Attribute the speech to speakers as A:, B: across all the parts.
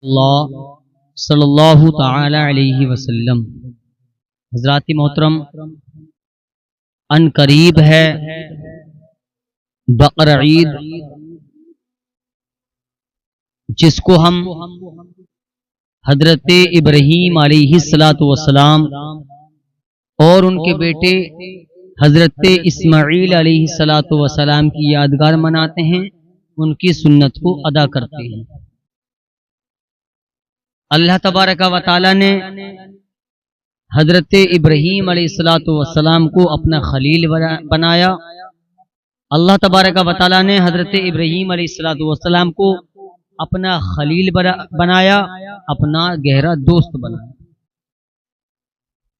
A: اللہ صلی اللہ تعالی علیہ وسلم۔ حضرات محترم، ان قریب ہے بقر عید، جس کو ہم حضرت ابراہیم علیہ السلام اور ان کے بیٹے حضرت اسماعیل علیہ السلام کی یادگار مناتے ہیں، ان کی سنت کو ادا کرتے ہیں۔ اللہ تبارک و تعالی نے حضرت ابراہیم علیہ السلام کو اپنا خلیل بنایا۔ اللہ تبارک و تعالی نے حضرت ابراہیم علیہ السلام کو اپنا خلیل بنایا، اپنا گہرا دوست بنایا۔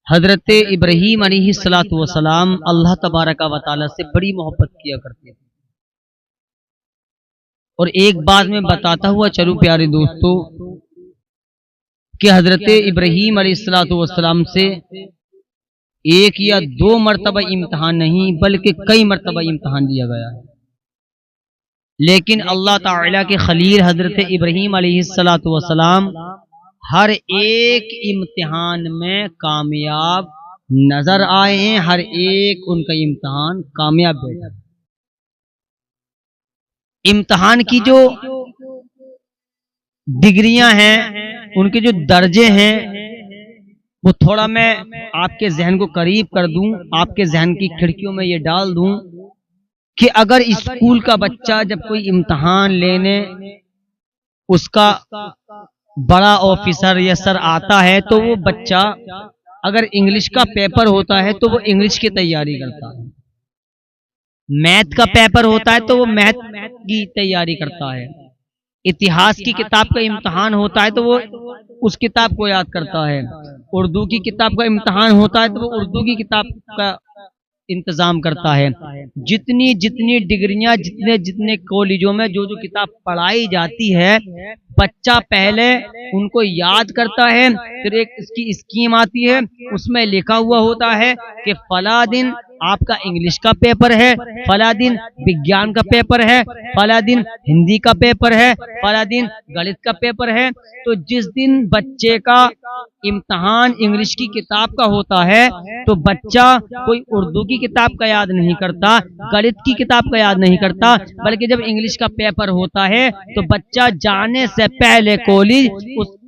A: حضرت ابراہیم علیہ السلام اللہ تبارک و تعالی سے بڑی محبت کیا کرتے تھے۔ اور ایک بات میں بتاتا ہوا چلوں پیارے دوستو کہ حضرت ابراہیم علیہ السلام سے ایک یا دو مرتبہ امتحان نہیں بلکہ کئی مرتبہ امتحان دیا گیا ہے، لیکن اللہ تعالیٰ کے خلیل حضرت ابراہیم علیہ السلام ہر ایک امتحان میں کامیاب نظر آئے ہیں، ہر ایک ان کا امتحان کامیاب بیٹھا۔ امتحان کی جو ڈگریاں ہیں، ان کے جو درجے ہیں، وہ تھوڑا میں آپ کے ذہن کو قریب کر دوں، آپ کے ذہن کی کھڑکیوں میں یہ ڈال دوں کہ اگر اسکول کا بچہ جب کوئی امتحان لینے اس کا بڑا آفیسر یا سر آتا ہے تو وہ بچہ اگر انگلش کا پیپر ہوتا ہے تو وہ انگلش کی تیاری کرتا ہے، میتھ کا پیپر ہوتا ہے تو وہ میتھ کی تیاری کرتا ہے، اتہاس کی کتاب کا امتحان ہوتا ہے تو وہ اس کتاب کو یاد کرتا ہے، اردو کی کتاب کا امتحان ہوتا ہے تو وہ اردو کی کتاب کا انتظام کرتا ہے۔ جتنی ڈگریاں، جتنے کالجوں میں جو کتاب پڑھائی جاتی ہے، بچہ پہلے ان کو یاد کرتا ہے، پھر ایک اس کی اسکیم آتی ہے، اس میں لکھا ہوا ہوتا ہے کہ فلاں دن آپ کا انگلش کا پیپر ہے، فلاں دن وگیان کا پیپر ہے، فلاں دن ہندی کا پیپر ہے، فلاں دن گلت کا پیپر ہے۔ تو جس دن بچے کا امتحان انگلش کی کتاب کا ہوتا ہے تو بچہ کوئی اردو کی کتاب کا یاد نہیں کرتا، گلت کی کتاب کا یاد نہیں کرتا، بلکہ جب انگلش کا پیپر ہوتا ہے تو بچہ جانے سے پہلے کالج اس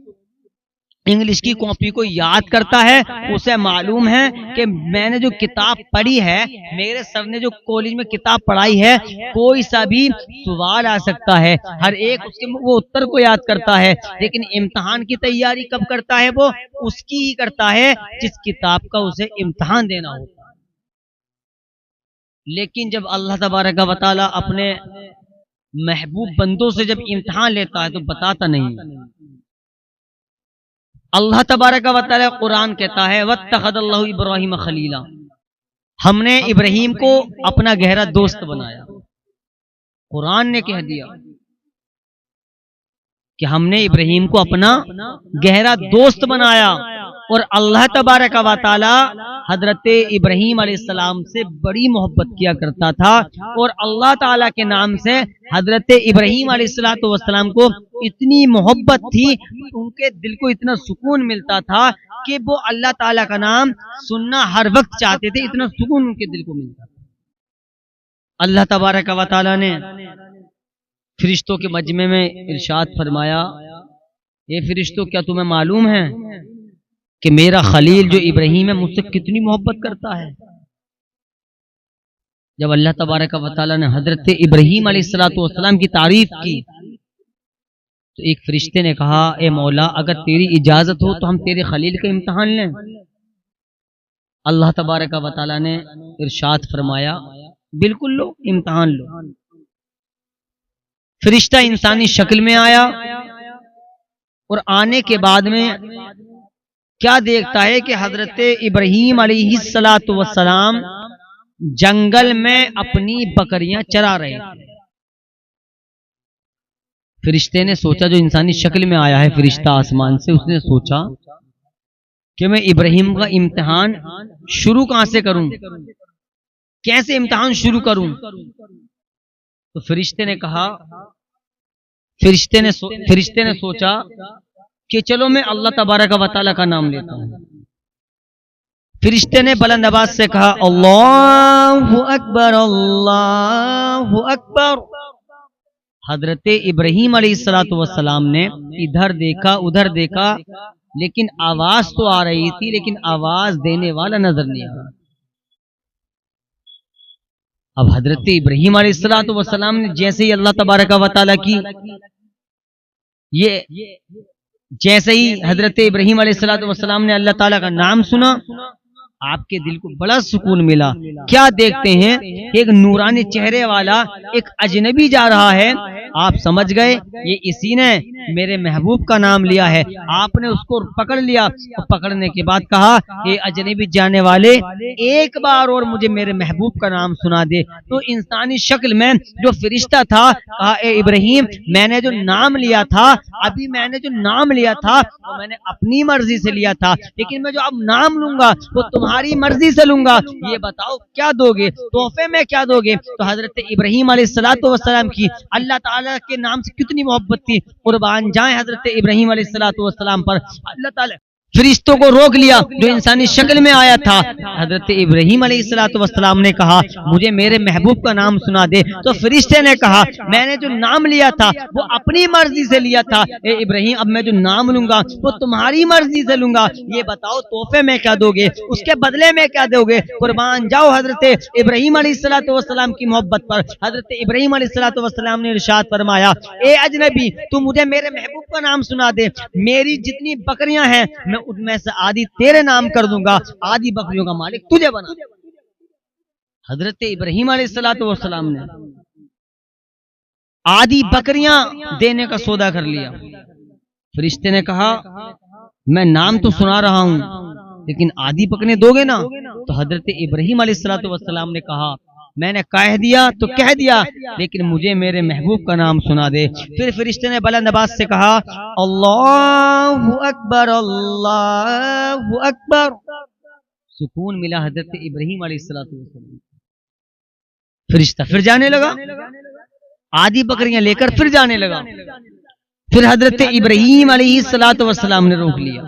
A: انگلش کی کاپی کو یاد کرتا ہے۔ اسے معلوم ہے کہ میں نے جو کتاب پڑھی ہے، میرے سر نے جو کالج میں کتاب پڑھائی ہے، کوئی سا بھی سوال آ سکتا ہے، ہر ایک اس کے وہ اتر کو یاد کرتا ہے، لیکن امتحان کی تیاری کب کرتا ہے؟ وہ اس کی ہی کرتا ہے جس کتاب کا اسے امتحان دینا ہوتا ہے۔ لیکن جب اللہ تبارک و تعالی اپنے محبوب بندوں سے جب امتحان لیتا ہے تو بتاتا نہیں۔ اللہ تبارک و تعالی قرآن کہتا ہے وَاتَّخَذَ اللَّهُ إِبْرَاهِيمَ خَلِيلًا، ہم نے ابراہیم کو اپنا گہرا دوست بنایا۔ قرآن نے کہہ دیا کہ ہم نے ابراہیم کو اپنا گہرا دوست بنایا، اور اللہ تبارک و تعالی حضرت ابراہیم علیہ السلام سے بڑی محبت کیا کرتا تھا، اور اللہ تعالی کے نام سے حضرت ابراہیم علیہ السلام کو اتنی محبت تھی، ان کے دل کو اتنا سکون ملتا تھا کہ وہ اللہ تعالی کا نام سننا ہر وقت چاہتے تھے، اتنا سکون ان کے دل کو ملتا تھا۔ اللہ تبارک و تعالی نے فرشتوں کے مجمع میں ارشاد فرمایا، اے فرشتوں، کیا تمہیں معلوم ہے کہ میرا خلیل جو ابراہیم ہے مجھ سے کتنی محبت کرتا ہے؟ جب اللہ تبارک و تعالی نے حضرت ابراہیم علیہ السلام کی تعریف کی تو ایک فرشتے نے کہا، اے مولا، اگر تیری اجازت ہو تو ہم تیرے خلیل کا امتحان لیں۔ اللہ تبارک و تعالی نے ارشاد فرمایا، بالکل لو، امتحان لو۔ فرشتہ انسانی شکل میں آیا، اور آنے کے بعد میں کیا دیکھتا ہے کہ حضرت ابراہیم علیہ السلام جنگل میں اپنی بکریاں چرا رہے تھے۔ فرشتے نے سوچا، جو انسانی شکل میں آیا ہے فرشتہ آسمان سے، اس نے سوچا کہ میں ابراہیم کا امتحان شروع کہاں سے کروں، کیسے امتحان شروع کروں؟ تو فرشتے نے کہا، فرشتے نے سوچا کہ چلو میں اللہ تبارک و تعالیٰ کا نام لیتا ہوں. فرشتے نے بلند آواز سے کہا اللہ اکبر اللہ اکبر. حضرت ابراہیم علیہ السلام نے ادھر دیکھا ادھر دیکھا، لیکن آواز تو آ رہی تھی، لیکن آواز دینے والا نظر نہیں آ رہا. اب حضرت ابراہیم علیہ السلام نے جیسے ہی اللہ تبارک و تعالیٰ کی جیسے ہی حضرت ابراہیم علیہ السلام نے اللہ تعالیٰ کا نام سنا، آپ کے دل کو بڑا سکون ملا. کیا دیکھتے ہیں؟ ایک نورانی چہرے والا ایک اجنبی جا رہا ہے. آپ سمجھ گئے یہ اسی نے میرے محبوب کا نام لیا ہے. آپ نے اس کو پکڑ لیا، اور پکڑنے کے بعد کہا اے اجنبی جانے والے، ایک بار اور مجھے میرے محبوب کا نام سنا دے. تو انسانی شکل میں جو فرشتہ تھا کہا اے ابراہیم، میں نے جو نام لیا تھا، ابھی میں نے جو نام لیا تھا وہ میں نے اپنی مرضی سے لیا تھا، لیکن میں جو اب نام لوں گا وہ تمہاری مرضی سے لوں گا. یہ بتاؤ کیا دو گے؟ تحفے میں کیا دو گے؟ تو حضرت ابراہیم علیہ السلام کی اللہ تعالیٰ کے نام سے کتنی محبت تھی. قربان جائیں حضرت ابراہیم علیہ السلام پر. اللہ تعالیٰ فرشتوں کو روک لیا جو انسانی شکل میں آیا تھا. حضرت ابراہیم علیہ السلام نے کہا مجھے میرے محبوب کا نام سنا دے. تو فرشتے نے کہا میں نے جو نام لیا تھا وہ اپنی مرضی سے لیا تھا، اے ابراہیم اب میں جو نام لوں گا وہ تمہاری مرضی سے لوں گا. یہ بتاؤ تحفے میں کیا دو گے؟ اس کے بدلے میں کیا دو گے؟ قربان جاؤ حضرت ابراہیم علیہ السلام کی محبت پر. حضرت ابراہیم علیہ السلام نے ارشاد فرمایا اے اجنبی تو مجھے میرے محبوب کا نام سنا دے. میری جتنی بکریاں ہیں میں ان میں سے آدھی تیرے نام کر دوں گا، آدھی بکریوں کا مالک تجھے بنا. حضرت ابراہیم علیہ السلام نے آدھی بکریاں دینے کا سودا کر لیا. فرشتے نے کہا میں نام تو سنا رہا ہوں لیکن آدھی بکریاں دو گے نا؟ تو حضرت ابراہیم علیہ السلام نے کہا میں نے کہہ دیا تو کہہ دیا، لیکن مجھے میرے محبوب کا نام سنا دے. پھر فرشتے نے بلند آواز سے کہا اللہ اکبر اللہ اکبر. سکون ملا حضرت ابراہیم علیہ السلام. فرشتہ پھر جانے لگا، آدھی بکریاں لے کر پھر جانے لگا. پھر حضرت ابراہیم علیہ السلام نے روک لیا،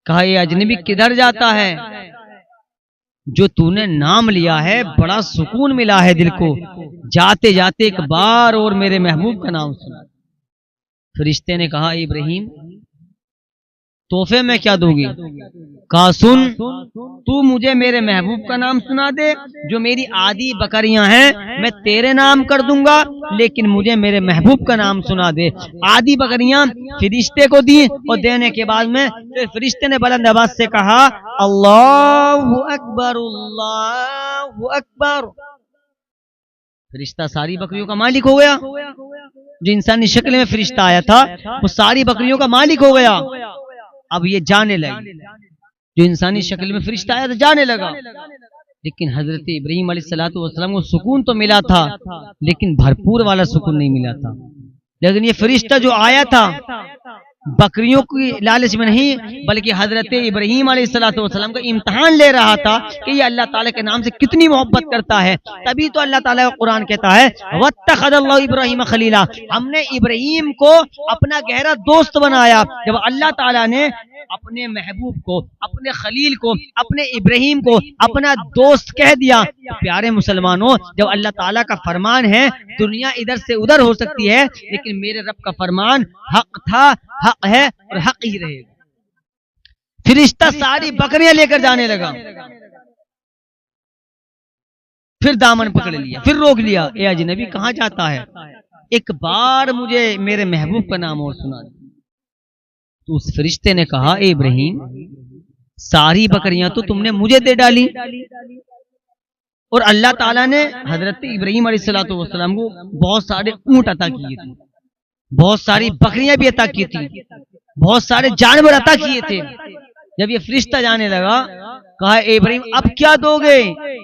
A: کہا یہ اجنبی کدھر جاتا ہے؟ جو تو نے نام لیا ہے بڑا سکون ملا ہے دل کو، جاتے جاتے ایک بار اور میرے محبوب کا نام سنا. فرشتے نے کہا ابراہیم تحفے میں کیا دو گی؟ کہا سن تو مجھے میرے محبوب کا نام سنا دے. جو میری آدھی بکریاں ہیں میں تیرے نام کر دوں گا، لیکن مجھے میرے محبوب کا نام سنا دے. آدھی بکریاں فرشتے کو دی، اور دینے کے بعد میں فرشتے نے بلند آواز سے کہا اللہ اکبر اللہ اکبر. فرشتہ ساری بکریوں کا مالک ہو گیا. جو انسانی شکل میں فرشتہ آیا تھا وہ ساری بکریوں کا مالک ہو گیا. اب یہ جانے لگے، جو انسانی شکل میں فرشتہ آیا تھا جانے لگا. لیکن حضرت ابراہیم علیہ السلام کو سکون تو ملا تھا، لیکن بھرپور والا سکون نہیں ملا تھا. لیکن یہ فرشتہ جو آیا تھا بکریوں کی لالچ میں نہیں، بلکہ حضرت ابراہیم علیہ السلام کا امتحان لے رہا تھا کہ یہ اللہ تعالیٰ کے نام سے کتنی محبت کرتا ہے. تبھی تو اللہ تعالیٰ کا قرآن کہتا ہے وَاتَّخَذَ اللَّهُ إِبْرَاهِيمَ خَلِيلًا، ہم نے ابراہیم کو اپنا گہرا دوست بنایا. جب اللہ تعالیٰ نے اپنے محبوب کو، اپنے خلیل کو، اپنے ابراہیم کو اپنا دوست کہہ دیا، پیارے مسلمانوں جب اللہ تعالیٰ کا فرمان ہے دنیا ادھر سے ادھر ہو سکتی ہے، لیکن میرے رب کا فرمان حق تھا، حق ہے اور حق ہی رہے گا. فرشتہ ساری بکریاں لے کر جانے لگا. پھر دامن پکڑ لیا، پھر روک لیا. اے اجنبی کہاں جاتا ہے؟ ایک بار مجھے میرے محبوب کا نام اور سنا دے. تو اس فرشتے نے کہا اے ابراہیم ساری بکریاں تو تم نے مجھے دے ڈالی، اور اللہ تعالیٰ نے حضرت ابراہیم علیہ السلام کو بہت سارے اونٹ عطا کیے تھے، بہت ساری بکریاں بھی عطا کی تھی، بہت سارے جانور عطا کیے تھے. جب یہ فرشتہ جانے لگا کہا اے ابراہیم اب کیا دو گے؟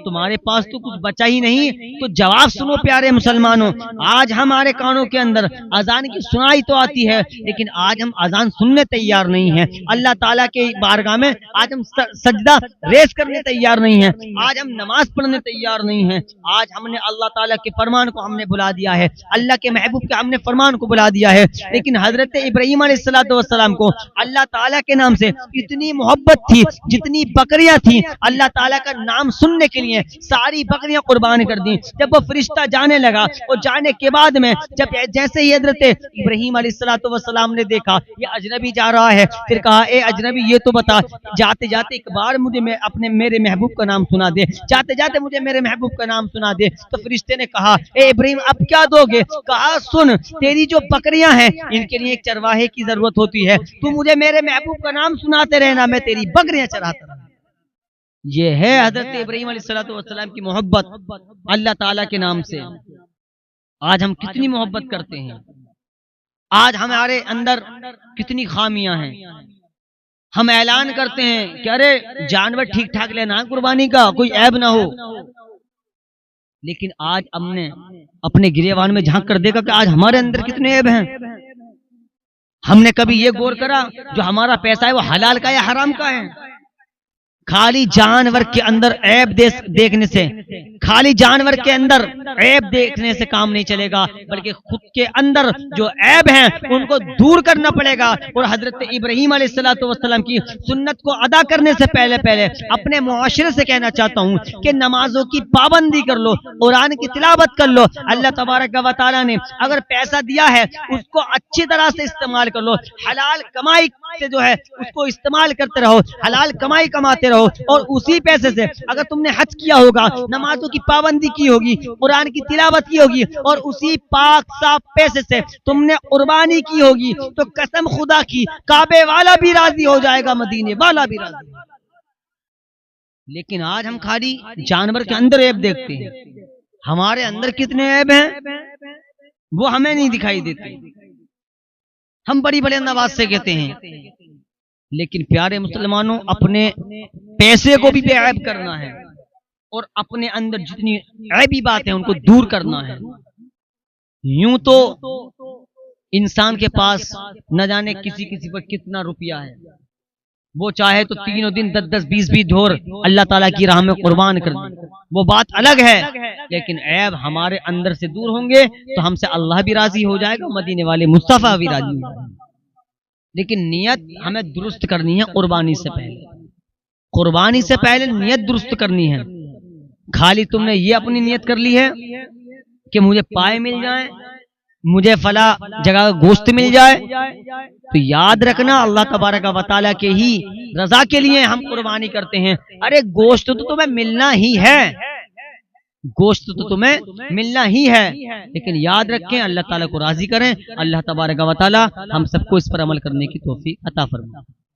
A: تمہارے پاس تو کچھ بچا ہی نہیں۔ تو جواب سنو پیارے مسلمانوں، آج ہمارے کانوں کے اندر اذان کی سنائی تو آتی ہے، لیکن آج ہم اذان سننے تیار نہیں ہیں۔ اللہ تعالیٰ کے بارگاہ میں آج ہم سجدہ ریز کرنے تیار نہیں ہیں، آج ہم نماز پڑھنے تیار نہیں ہیں۔ آج ہم نے اللہ تعالیٰ کے فرمان کو ہم نے بھلا دیا ہے، اللہ کے محبوب کے ہم نے فرمان کو بھلا دیا ہے۔ لیکن حضرت ابراہیم علیہ السلام کو اللہ تعالیٰ کے نام سے اتنی محبت تھی، جتنی بکریاں تھیں اللہ تعالیٰ کا نام سننے کے لیے ساری بکریاں قربان کر دیں۔ جب وہ فرشتہ جانے لگا، اور جانے کے بعد میں جب جیسے ہی حضرت ابراہیم علیہ السلام نے دیکھا یہ اجنبی جا رہا ہے، پھر کہا اے اجنبی یہ تو بتا، جاتے جاتے ایک بار مجھے میرے محبوب کا نام سنا دے، جاتے جاتے مجھے میرے محبوب کا نام سنا دے۔ تو فرشتے نے کہا اے ابراہیم اب کیا دو گے؟ کہا سن، تیری جو بکریاں ہیں ان کے لیے ایک چرواہے کی ضرورت ہوتی ہے، تو مجھے میرے محبوب کا نام سناتے رہنا، میں تیری بکریاں چراتا رہا۔ یہ ہے حضرت ابراہیم علیہ السلام کی محبت اللہ تعالیٰ کے نام سے۔ آج ہم کتنی محبت کرتے ہیں، آج ہمارے اندر کتنی خامیاں ہیں۔ ہم اعلان کرتے ہیں کہ ارے جانور ٹھیک ٹھاک لینا قربانی کا، کوئی عیب نہ ہو، لیکن آج ہم نے اپنے گریبان میں جھانک کر دیکھا کہ آج ہمارے اندر کتنے عیب ہیں۔ ہم نے کبھی یہ غور کرا جو ہمارا پیسہ ہے وہ حلال کا یا حرام کا ہے؟ خالی جانور کے اندر عیب دیکھنے سے، خالی جانور کے اندر عیب دیکھنے سے کام نہیں چلے گا، بلکہ خود کے اندر جو عیب ہیں ان کو دور کرنا پڑے گا۔ اور حضرت ابراہیم علیہ السلام کی سنت کو ادا کرنے سے پہلے اپنے معاشرے سے کہنا چاہتا ہوں کہ نمازوں کی پابندی کر لو، قرآن کی تلاوت کر لو۔ اللہ تبارک و تعالیٰ نے اگر پیسہ دیا ہے اس کو اچھی طرح سے استعمال کر لو، حلال کمائی سے جو ہے اس کو استعمال کرتے رہو، حلال کمائی کماتے رہو، اور اسی پیسے سے اگر تم نے حج کیا ہوگا، نمازوں کی پابندی کی ہوگی، قرآن کی تلاوت کی ہوگی، اور اسی پاک صاف پیسے سے تم نے قربانی کی ہوگی، تو قسم خدا کی کعبے والا بھی راضی ہو جائے گا، مدینے والا بھی راضی۔ لیکن آج ہم خالی جانور کے اندر عیب دیکھتے ہیں، ہمارے اندر کتنے عیب ہیں وہ ہمیں نہیں دکھائی دیتے۔ ہم بڑی بلند آواز سے کہتے ہیں، لیکن پیارے مسلمانوں اپنے پیسے کو بھی بے عیب کرنا ہے، اور اپنے اندر جتنی عیبی باتیں ان کو دور کرنا ہے۔ یوں تو انسان کے پاس نہ جانے کسی پر کتنا روپیہ ہے، وہ چاہے تو تینوں دن 10 20 ڈھور اللہ تعالیٰ کی راہ میں قربان کر دے، وہ بات الگ ہے، لیکن عیب ہمارے اندر سے دور ہوں گے تو ہم سے اللہ بھی راضی ہو جائے گا، مدینے والے مصطفیٰ بھی راضی ہو جائے گا۔ لیکن نیت ہمیں درست کرنی ہے، قربانی سے پہلے نیت درست کرنی ہے۔ خالی تم نے یہ اپنی نیت کر لی ہے کہ مجھے پائے مل جائیں، مجھے فلاں جگہ گوشت مل جائے، تو یاد رکھنا اللہ تبارک و تعالیٰ کے ہی رضا کے لیے ہم قربانی کرتے ہیں۔ ارے گوشت تو تمہیں ملنا ہی ہے، گوشت تو تمہیں ملنا ہی ہے، لیکن یاد رکھیں اللہ تعالیٰ کو راضی کریں۔ اللہ تبارک و تعالیٰ ہم سب کو اس پر عمل کرنے کی توفیق عطا فرمائے۔